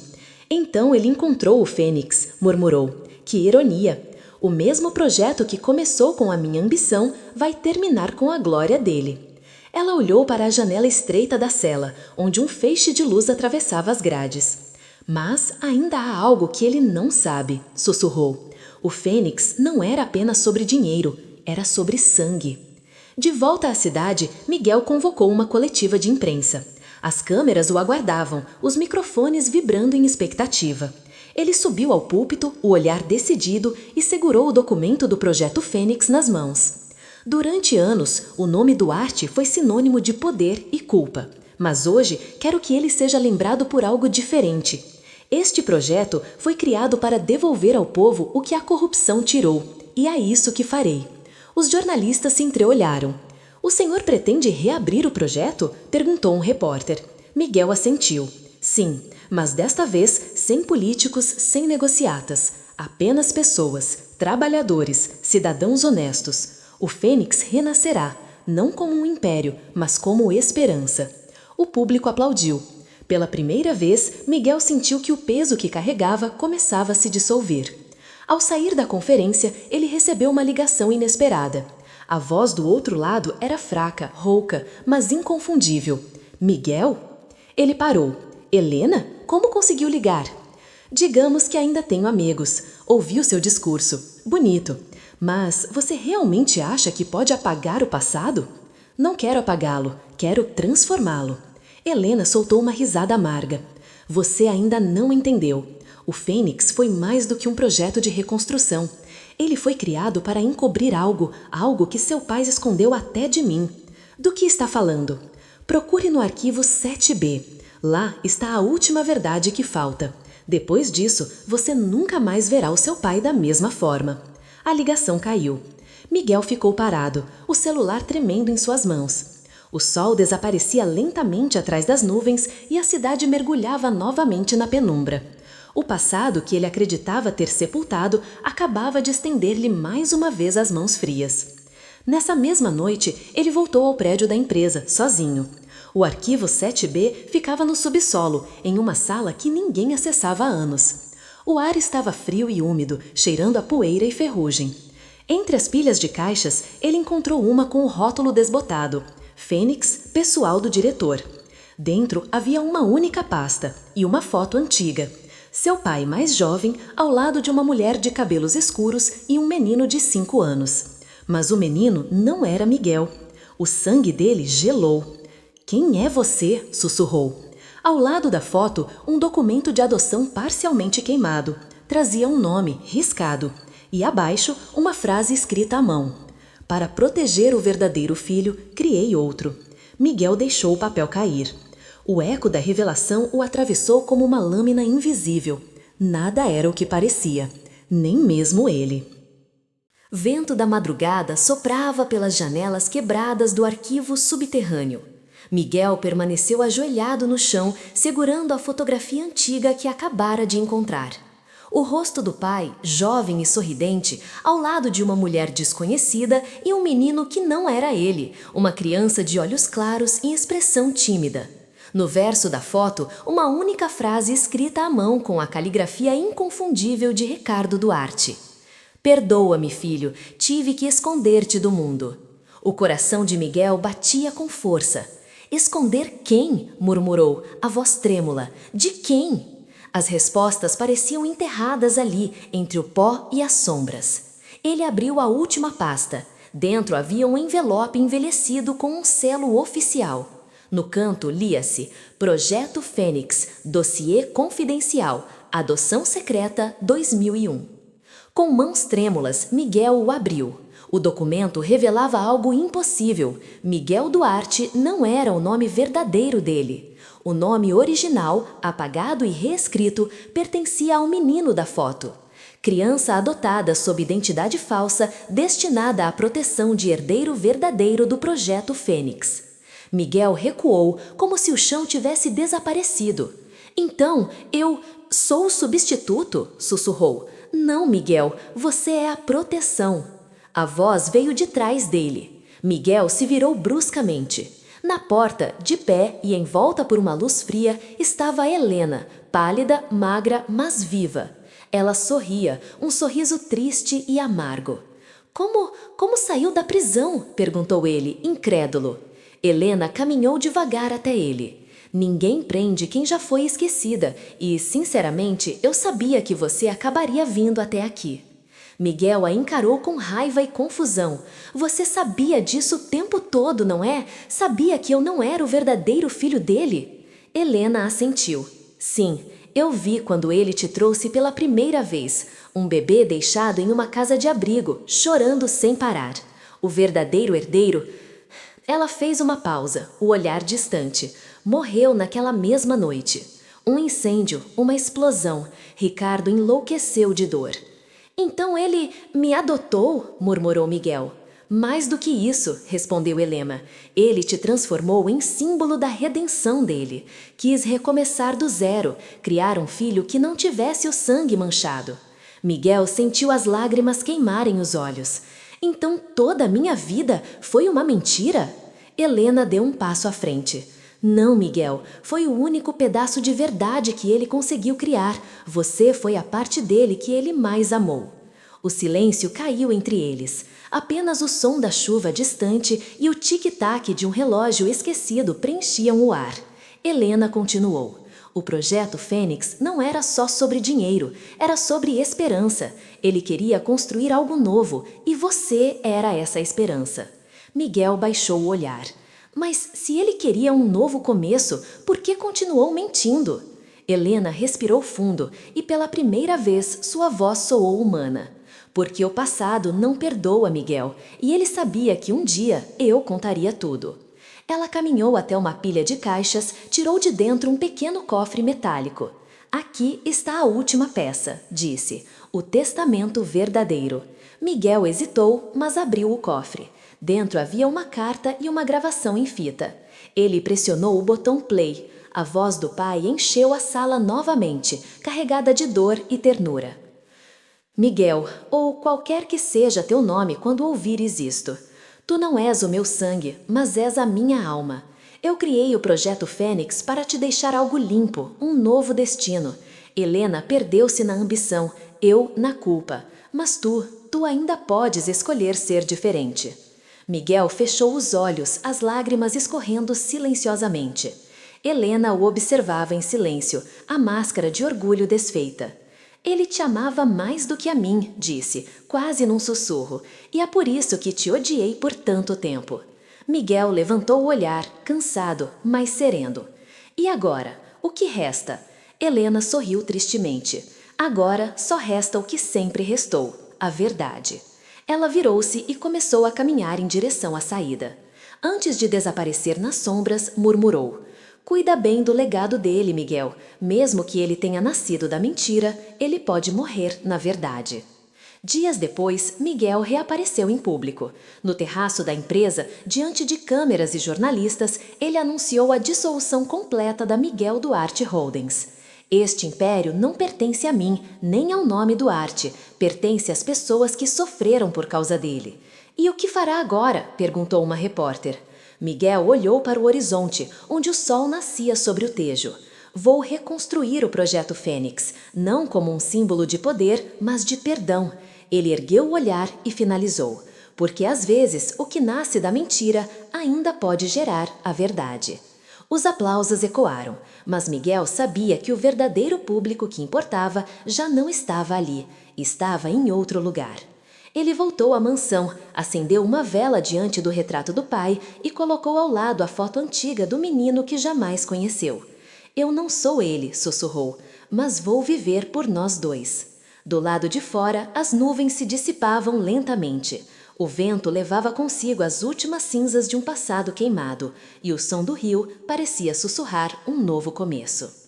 Então ele encontrou o Fênix, murmurou. Que ironia! O mesmo projeto que começou com a minha ambição vai terminar com a glória dele. Ela olhou para a janela estreita da cela, onde um feixe de luz atravessava as grades. Mas ainda há algo que ele não sabe, sussurrou. O Fênix não era apenas sobre dinheiro, era sobre sangue. De volta à cidade, Miguel convocou uma coletiva de imprensa. As câmeras o aguardavam, os microfones vibrando em expectativa. Ele subiu ao púlpito, o olhar decidido, e segurou o documento do Projeto Fênix nas mãos. Durante anos, o nome Duarte foi sinônimo de poder e culpa. Mas hoje, quero que ele seja lembrado por algo diferente. Este projeto foi criado para devolver ao povo o que a corrupção tirou, e é isso que farei. Os jornalistas se entreolharam. O senhor pretende reabrir o projeto? Perguntou um repórter. Miguel assentiu. Sim, mas desta vez sem políticos, sem negociatas. Apenas pessoas, trabalhadores, cidadãos honestos. O Fênix renascerá, não como um império, mas como esperança. O público aplaudiu. Pela primeira vez, Miguel sentiu que o peso que carregava começava a se dissolver. Ao sair da conferência, ele recebeu uma ligação inesperada. A voz do outro lado era fraca, rouca, mas inconfundível. Miguel? Ele parou. Helena? Como conseguiu ligar? Digamos que ainda tenho amigos. Ouvi o seu discurso. Bonito. Mas você realmente acha que pode apagar o passado? Não quero apagá-lo, quero transformá-lo. Helena soltou uma risada amarga. Você ainda não entendeu. O Fênix foi mais do que um projeto de reconstrução. Ele foi criado para encobrir algo que seu pai escondeu até de mim. Do que está falando? Procure no arquivo 7B. Lá está a última verdade que falta. Depois disso, você nunca mais verá o seu pai da mesma forma. A ligação caiu. Miguel ficou parado, o celular tremendo em suas mãos. O sol desaparecia lentamente atrás das nuvens e a cidade mergulhava novamente na penumbra. O passado que ele acreditava ter sepultado acabava de estender-lhe mais uma vez as mãos frias. Nessa mesma noite, ele voltou ao prédio da empresa, sozinho. O arquivo 7B ficava no subsolo, em uma sala que ninguém acessava há anos. O ar estava frio e úmido, cheirando a poeira e ferrugem. Entre as pilhas de caixas, ele encontrou uma com o rótulo desbotado: Fênix, pessoal do diretor. Dentro havia uma única pasta e uma foto antiga. Seu pai mais jovem ao lado de uma mulher de cabelos escuros e um menino de 5 anos. Mas o menino não era Miguel. O sangue dele gelou. Quem é você? Sussurrou. Ao lado da foto, um documento de adoção parcialmente queimado. Trazia um nome, riscado. E abaixo, uma frase escrita à mão. Para proteger o verdadeiro filho, criei outro. Miguel deixou o papel cair. O eco da revelação o atravessou como uma lâmina invisível. Nada era o que parecia, nem mesmo ele. Vento da madrugada soprava pelas janelas quebradas do arquivo subterrâneo. Miguel permaneceu ajoelhado no chão, segurando a fotografia antiga que acabara de encontrar. O rosto do pai, jovem e sorridente, ao lado de uma mulher desconhecida e um menino que não era ele, uma criança de olhos claros e expressão tímida. No verso da foto, uma única frase escrita à mão com a caligrafia inconfundível de Ricardo Duarte. Perdoa-me, filho, tive que esconder-te do mundo. O coração de Miguel batia com força. Esconder quem? Murmurou, a voz trêmula. De quem? As respostas pareciam enterradas ali, entre o pó e as sombras. Ele abriu a última pasta. Dentro havia um envelope envelhecido com um selo oficial. No canto lia-se Projeto Fênix, Dossiê Confidencial, Adoção Secreta 2001. Com mãos trêmulas, Miguel o abriu. O documento revelava algo impossível. Miguel Duarte não era o nome verdadeiro dele. O nome original, apagado e reescrito, pertencia ao menino da foto. Criança adotada sob identidade falsa, destinada à proteção de herdeiro verdadeiro do Projeto Fênix. Miguel recuou, como se o chão tivesse desaparecido. Então, eu sou o substituto? Sussurrou. Não, Miguel, você é a proteção. A voz veio de trás dele. Miguel se virou bruscamente. Na porta, de pé e envolta por uma luz fria, estava Helena, pálida, magra, mas viva. Ela sorria, um sorriso triste e amargo. Como saiu da prisão? Perguntou ele, incrédulo. Helena caminhou devagar até ele. Ninguém prende quem já foi esquecida e, sinceramente, eu sabia que você acabaria vindo até aqui. Miguel a encarou com raiva e confusão. Você sabia disso o tempo todo, não é? Sabia que eu não era o verdadeiro filho dele? Helena assentiu. Sim, eu vi quando ele te trouxe pela primeira vez. Um bebê deixado em uma casa de abrigo, chorando sem parar. O verdadeiro herdeiro... Ela fez uma pausa, o olhar distante. Morreu naquela mesma noite. Um incêndio, uma explosão. Ricardo enlouqueceu de dor. Então ele me adotou? Murmurou Miguel. Mais do que isso, respondeu Helena. Ele te transformou em símbolo da redenção dele. Quis recomeçar do zero, criar um filho que não tivesse o sangue manchado. Miguel sentiu as lágrimas queimarem os olhos. Então toda a minha vida foi uma mentira? Helena deu um passo à frente. Não, Miguel, foi o único pedaço de verdade que ele conseguiu criar. Você foi a parte dele que ele mais amou. O silêncio caiu entre eles. Apenas o som da chuva distante e o tic-tac de um relógio esquecido preenchiam o ar. Helena continuou. O projeto Fênix não era só sobre dinheiro, era sobre esperança. Ele queria construir algo novo e você era essa esperança. Miguel baixou o olhar. Mas se ele queria um novo começo, por que continuou mentindo? Helena respirou fundo e pela primeira vez sua voz soou humana. Porque o passado não perdoa Miguel e ele sabia que um dia eu contaria tudo. Ela caminhou até uma pilha de caixas, tirou de dentro um pequeno cofre metálico. Aqui está a última peça, disse, o testamento verdadeiro. Miguel hesitou, mas abriu o cofre. Dentro havia uma carta e uma gravação em fita. Ele pressionou o botão play. A voz do pai encheu a sala novamente, carregada de dor e ternura. Miguel, ou qualquer que seja teu nome quando ouvires isto. Tu não és o meu sangue, mas és a minha alma. Eu criei o Projeto Fênix para te deixar algo limpo, um novo destino. Helena perdeu-se na ambição, eu na culpa. Mas tu ainda podes escolher ser diferente. Miguel fechou os olhos, as lágrimas escorrendo silenciosamente. Helena o observava em silêncio, a máscara de orgulho desfeita. Ele te amava mais do que a mim, disse, quase num sussurro, e é por isso que te odiei por tanto tempo. Miguel levantou o olhar, cansado, mas sereno. E agora? O que resta? Helena sorriu tristemente. Agora só resta o que sempre restou, a verdade. Ela virou-se e começou a caminhar em direção à saída. Antes de desaparecer nas sombras, murmurou: Cuida bem do legado dele, Miguel. Mesmo que ele tenha nascido da mentira, ele pode morrer na verdade. Dias depois, Miguel reapareceu em público. No terraço da empresa, diante de câmeras e jornalistas, ele anunciou a dissolução completa da Miguel Duarte Holdings. Este império não pertence a mim, nem ao nome Duarte. Pertence às pessoas que sofreram por causa dele. E o que fará agora? Perguntou uma repórter. Miguel olhou para o horizonte, onde o sol nascia sobre o Tejo. Vou reconstruir o Projeto Fênix, não como um símbolo de poder, mas de perdão. Ele ergueu o olhar e finalizou. Porque às vezes o que nasce da mentira ainda pode gerar a verdade. Os aplausos ecoaram, mas Miguel sabia que o verdadeiro público que importava já não estava ali, estava em outro lugar. Ele voltou à mansão, acendeu uma vela diante do retrato do pai e colocou ao lado a foto antiga do menino que jamais conheceu. Eu não sou ele, sussurrou, mas vou viver por nós dois. Do lado de fora, as nuvens se dissipavam lentamente. O vento levava consigo as últimas cinzas de um passado queimado, e o som do rio parecia sussurrar um novo começo.